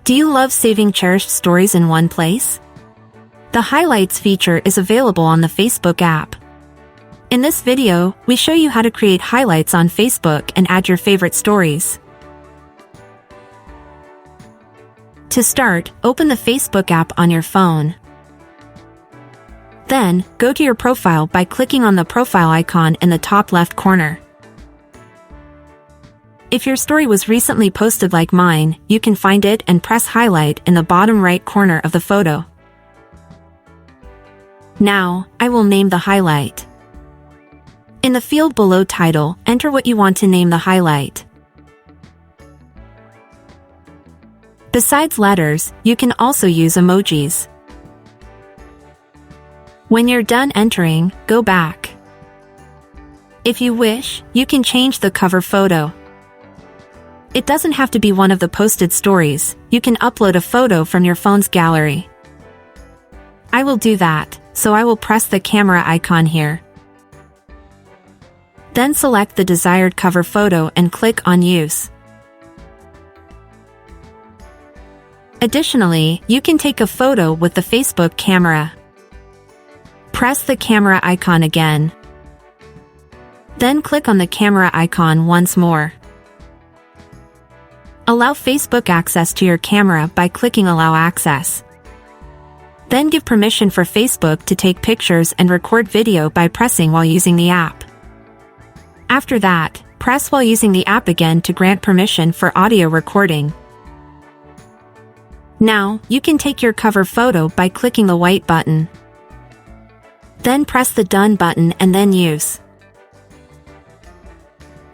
Do you love saving cherished stories in one place? The Highlights feature is available on the Facebook app. In this video, we show you how to create highlights on Facebook and add your favorite stories. To start, open the Facebook app on your phone. Then, go to your profile by clicking on the profile icon in the top left corner. If your story was recently posted like mine, you can find it and press highlight in the bottom right corner of the photo. Now, I will name the highlight. In the field below title, enter what you want to name the highlight. Besides letters, you can also use emojis. When you're done entering, go back. If you wish, you can change the cover photo. It doesn't have to be one of the posted stories, you can upload a photo from your phone's gallery. I will do that, so I will press the camera icon here. Then select the desired cover photo and click on Use. Additionally, you can take a photo with the Facebook camera. Press the camera icon again. Then click on the camera icon once more. Allow Facebook access to your camera by clicking Allow Access. Then give permission for Facebook to take pictures and record video by pressing while using the app. After that, press while using the app again to grant permission for audio recording. Now, you can take your cover photo by clicking the white button. Then press the Done button and then Use.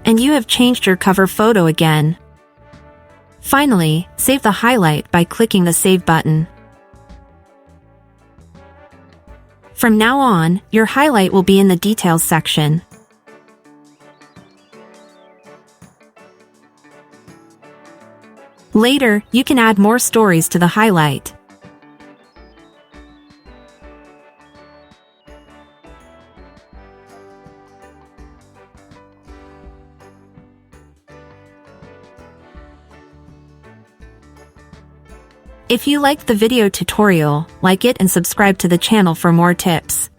And you have changed your cover photo again. Finally, save the highlight by clicking the Save button. From now on, your highlight will be in the Details section. Later, you can add more stories to the highlight. If you liked the video tutorial, like it and subscribe to the channel for more tips.